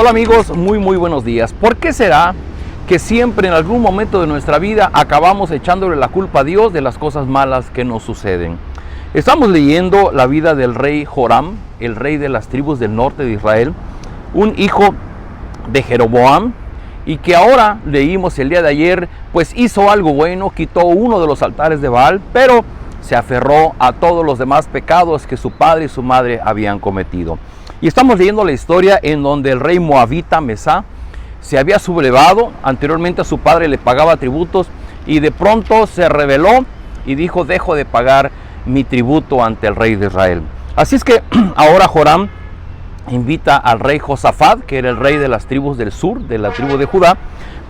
Hola amigos, muy buenos días. ¿Por qué será que siempre en algún momento de nuestra vida acabamos echándole la culpa a Dios de las cosas malas que nos suceden? Estamos leyendo la vida del rey Joram, el rey de las tribus del norte de Israel, un hijo de Jeroboam, y que ahora leímos el día de ayer, pues hizo algo bueno, quitó uno de los altares de Baal, pero se aferró a todos los demás pecados que su padre y su madre habían cometido. Y estamos leyendo la historia en donde el rey moabita Mesá se había sublevado. Anteriormente a su padre le pagaba tributos y de pronto se rebeló y dijo: dejo de pagar mi tributo ante el rey de Israel. Así es que ahora Joram invita al rey Josafat, que era el rey de las tribus del sur, de la tribu de Judá,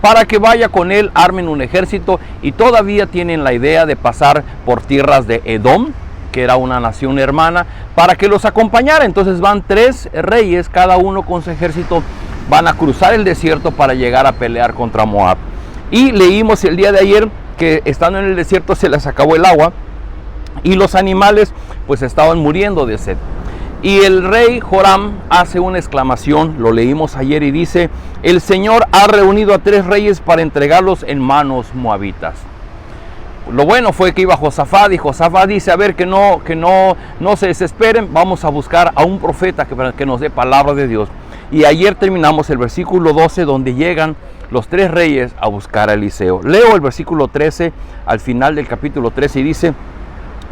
para que vaya con él, armen un ejército, y todavía tienen la idea de pasar por tierras de Edom, que era una nación hermana, para que los acompañara. Entonces van 3 reyes, cada uno con su ejército, van a cruzar el desierto para llegar a pelear contra Moab. Y leímos el día de ayer que estando en el desierto se les acabó el agua y los animales pues estaban muriendo de sed. Y el rey Joram hace una exclamación, lo leímos ayer, y dice: el Señor ha reunido a 3 reyes para entregarlos en manos moabitas. Lo bueno fue que iba Josafat, y Josafat dice: a ver, que no se desesperen, vamos a buscar a un profeta que nos dé palabra de Dios. Y ayer terminamos el versículo 12, donde llegan los 3 reyes a buscar a Eliseo. Leo el versículo 13 al final del capítulo 13 y dice: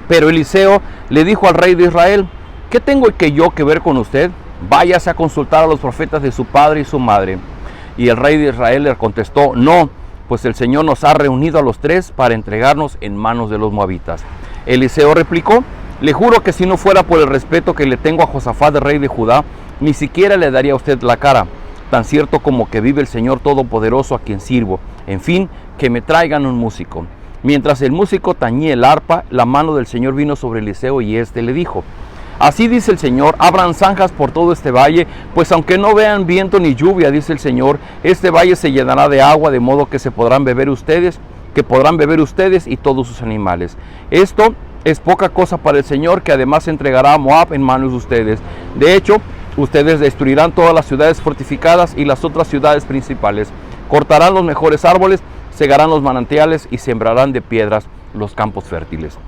pero Eliseo le dijo al rey de Israel: ¿qué tengo que ver con usted? Váyase a consultar a los profetas de su padre y su madre. Y el rey de Israel le contestó: no, pues el Señor nos ha reunido a los 3 para entregarnos en manos de los moabitas. Eliseo replicó: le juro que si no fuera por el respeto que le tengo a Josafat, rey de Judá, ni siquiera le daría a usted la cara, tan cierto como que vive el Señor Todopoderoso a quien sirvo. En fin, que me traigan un músico. Mientras el músico tañía el arpa, la mano del Señor vino sobre Eliseo y éste le dijo: así dice el Señor, abran zanjas por todo este valle, pues aunque no vean viento ni lluvia, dice el Señor, este valle se llenará de agua, de modo que podrán beber ustedes y todos sus animales. Esto es poca cosa para el Señor, que además entregará a Moab en manos de ustedes. De hecho, ustedes destruirán todas las ciudades fortificadas y las otras ciudades principales, cortarán los mejores árboles, cegarán los manantiales y sembrarán de piedras los campos fértiles.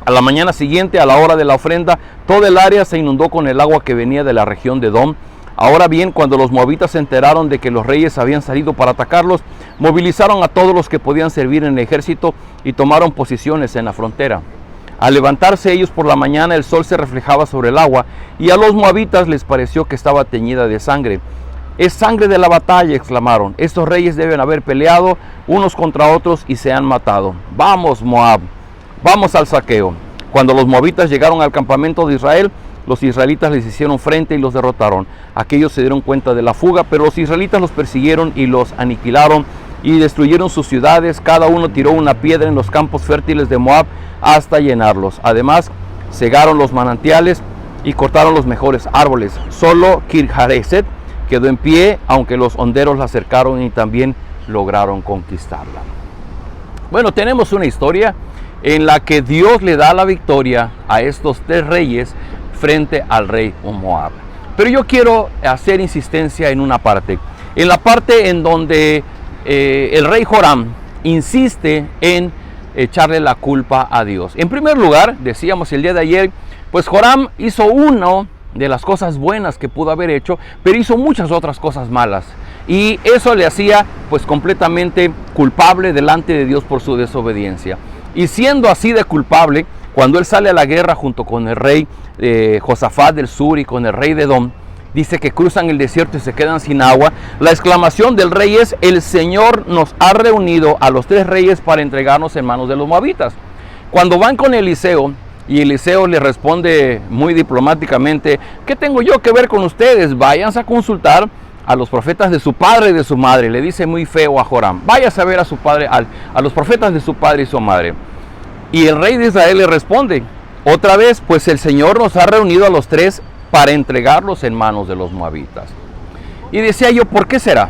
A la mañana siguiente, a la hora de la ofrenda, toda el área se inundó con el agua que venía de la región de Edom. Ahora bien, cuando los moabitas se enteraron de que los reyes habían salido para atacarlos, movilizaron a todos los que podían servir en el ejército y tomaron posiciones en la frontera. Al levantarse ellos por la mañana, el sol se reflejaba sobre el agua, y a los moabitas les pareció que estaba teñida de sangre. Es sangre de la batalla, exclamaron. Estos reyes deben haber peleado unos contra otros y se han matado. Vamos, Moab, vamos al saqueo. Cuando los moabitas llegaron al campamento de Israel, los israelitas les hicieron frente y los derrotaron. Aquellos se dieron cuenta de la fuga, pero los israelitas los persiguieron y los aniquilaron y destruyeron sus ciudades. Cada uno tiró una piedra en los campos fértiles de Moab hasta llenarlos. Además, cegaron los manantiales y cortaron los mejores árboles. Solo Kir-Hareset quedó en pie, aunque los honderos la cercaron y también lograron conquistarla. Bueno, tenemos una historia en la que Dios le da la victoria a estos 3 reyes frente al rey Moab. Pero yo quiero hacer insistencia en una parte, en la parte en donde el rey Joram insiste en echarle la culpa a Dios. En primer lugar, decíamos el día de ayer, pues Joram hizo una de las cosas buenas que pudo haber hecho, pero hizo muchas otras cosas malas, y eso le hacía pues completamente culpable delante de Dios por su desobediencia. Y siendo así de culpable, cuando él sale a la guerra junto con el rey Josafat del sur y con el rey de Edom, dice que cruzan el desierto y se quedan sin agua. La exclamación del rey es: el Señor nos ha reunido a los 3 reyes para entregarnos en manos de los moabitas. Cuando van con Eliseo, y Eliseo le responde muy diplomáticamente: ¿qué tengo yo que ver con ustedes? Váyanse a consultar a los profetas de su padre y de su madre. Le dice muy feo a Joram: váyase a ver a su padre, a los profetas de su padre y su madre. Y el rey de Israel le responde otra vez: pues el Señor nos ha reunido a los 3 para entregarlos en manos de los moabitas. Y decía yo: ¿por qué será?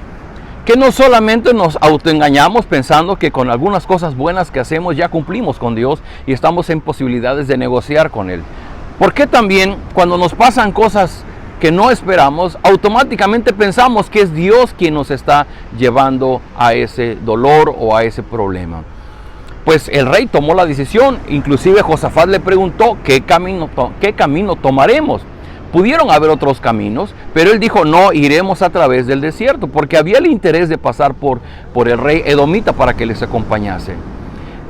Que no solamente nos autoengañamos pensando que con algunas cosas buenas que hacemos ya cumplimos con Dios y estamos en posibilidades de negociar con Él. ¿Por qué también cuando nos pasan cosas que no esperamos, automáticamente pensamos que es Dios quien nos está llevando a ese dolor o a ese problema. Pues el rey tomó la decisión, inclusive Josafat le preguntó qué camino tomaremos. Pudieron haber otros caminos, pero él dijo, no, iremos a través del desierto, porque había el interés de pasar por el rey edomita para que les acompañase.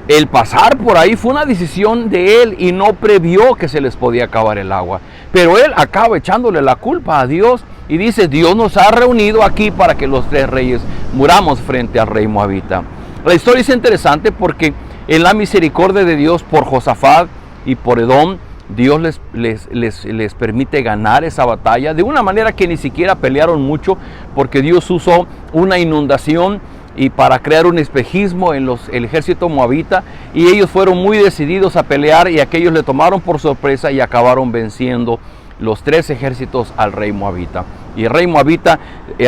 El pasar por ahí fue una decisión de él y no previó que se les podía acabar el agua. Pero él acaba echándole la culpa a Dios y dice, Dios nos ha reunido aquí para que los 3 reyes muramos frente al rey moabita. La historia es interesante porque en la misericordia de Dios por Josafat y por Edom, Dios les permite ganar esa batalla de una manera que ni siquiera pelearon mucho, porque Dios usó una inundación y para crear un espejismo en el ejército moabita, y ellos fueron muy decididos a pelear y aquellos le tomaron por sorpresa y acabaron venciendo los 3 ejércitos al rey moabita. Y el rey moabita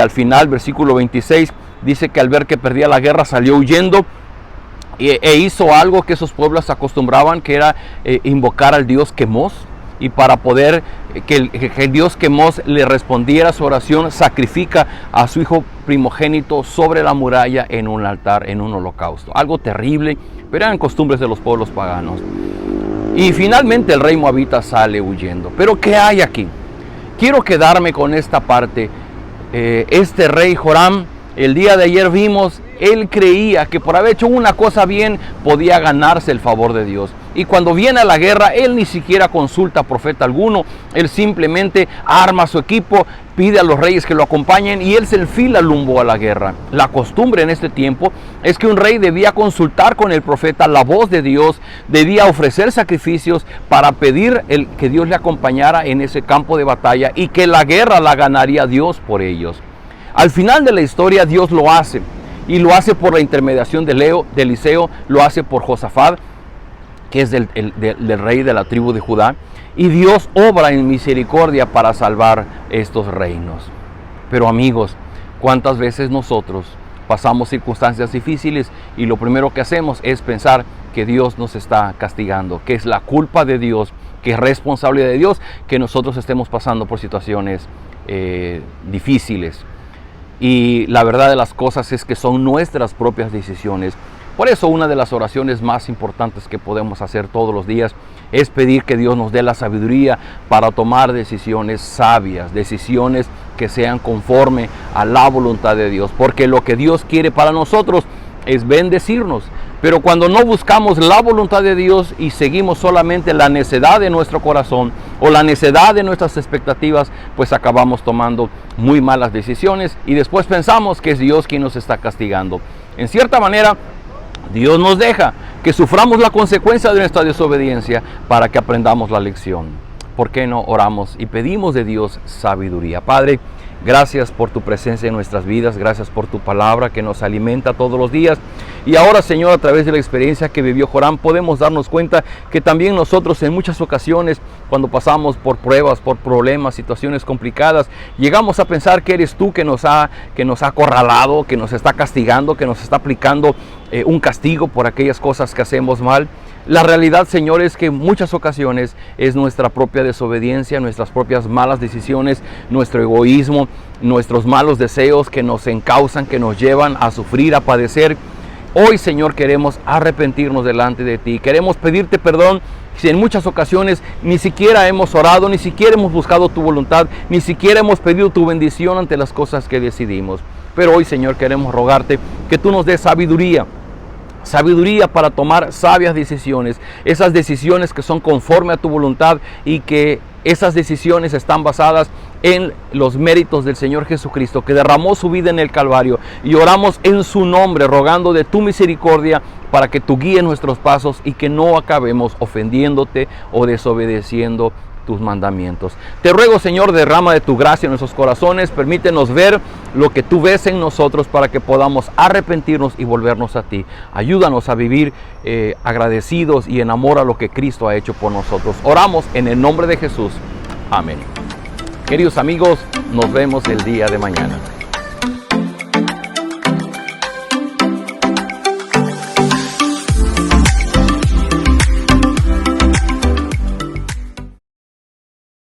al final, versículo 26, dice que al ver que perdía la guerra salió huyendo e hizo algo que esos pueblos acostumbraban, que era invocar al dios Quemos, y para poder que el dios Quemos le respondiera a su oración, sacrifica a su hijo primogénito sobre la muralla en un altar, en un holocausto. Algo terrible, pero eran costumbres de los pueblos paganos. Y finalmente el rey moabita sale huyendo. Pero ¿qué hay aquí? Quiero quedarme con esta parte. Este rey Joram, el día de ayer vimos, él creía que por haber hecho una cosa bien podía ganarse el favor de Dios. Y cuando viene a la guerra, él ni siquiera consulta a profeta alguno. Él simplemente arma su equipo, pide a los reyes que lo acompañen y él se enfila rumbo a la guerra. La costumbre en este tiempo es que un rey debía consultar con el profeta la voz de Dios, debía ofrecer sacrificios para pedir que Dios le acompañara en ese campo de batalla y que la guerra la ganaría Dios por ellos. Al final de la historia Dios lo hace, y lo hace por la intermediación de Eliseo, lo hace por Josafat, que es del rey de la tribu de Judá, y Dios obra en misericordia para salvar estos reinos. Pero amigos, ¿cuántas veces nosotros pasamos circunstancias difíciles y lo primero que hacemos es pensar que Dios nos está castigando, que es la culpa de Dios, que es responsabilidad de Dios que nosotros estemos pasando por situaciones difíciles? Y la verdad de las cosas es que son nuestras propias decisiones. Por eso una de las oraciones más importantes que podemos hacer todos los días es pedir que Dios nos dé la sabiduría para tomar decisiones sabias, decisiones que sean conforme a la voluntad de Dios. Porque lo que Dios quiere para nosotros es bendecirnos. Pero cuando no buscamos la voluntad de Dios y seguimos solamente la necedad de nuestro corazón o la necedad de nuestras expectativas, pues acabamos tomando muy malas decisiones y después pensamos que es Dios quien nos está castigando. En cierta manera, Dios nos deja que suframos la consecuencia de nuestra desobediencia para que aprendamos la lección. ¿Por qué no oramos y pedimos de Dios sabiduría? Padre, gracias por tu presencia en nuestras vidas, gracias por tu palabra que nos alimenta todos los días. Y ahora, Señor, a través de la experiencia que vivió Joram, podemos darnos cuenta que también nosotros en muchas ocasiones, cuando pasamos por pruebas, por problemas, situaciones complicadas, llegamos a pensar que eres tú que nos ha acorralado, que nos está castigando, que nos está aplicando un castigo por aquellas cosas que hacemos mal. La realidad, Señor, es que en muchas ocasiones es nuestra propia desobediencia, nuestras propias malas decisiones, nuestro egoísmo, nuestros malos deseos que nos encausan, que nos llevan a sufrir, a padecer. Hoy, Señor, queremos arrepentirnos delante de ti. Queremos pedirte perdón si en muchas ocasiones ni siquiera hemos orado, ni siquiera hemos buscado tu voluntad, ni siquiera hemos pedido tu bendición ante las cosas que decidimos. Pero hoy, Señor, queremos rogarte que tú nos des sabiduría para tomar sabias decisiones, esas decisiones que son conforme a tu voluntad y que esas decisiones están basadas en los méritos del Señor Jesucristo, que derramó su vida en el Calvario, y oramos en su nombre, rogando de tu misericordia para que tú guíes nuestros pasos y que no acabemos ofendiéndote o desobedeciendo tus mandamientos. Te ruego, Señor, derrama de tu gracia en nuestros corazones, permítenos ver lo que tú ves en nosotros para que podamos arrepentirnos y volvernos a ti. Ayúdanos a vivir agradecidos y en amor a lo que Cristo ha hecho por nosotros. Oramos en el nombre de Jesús. Amén. Queridos amigos, nos vemos el día de mañana.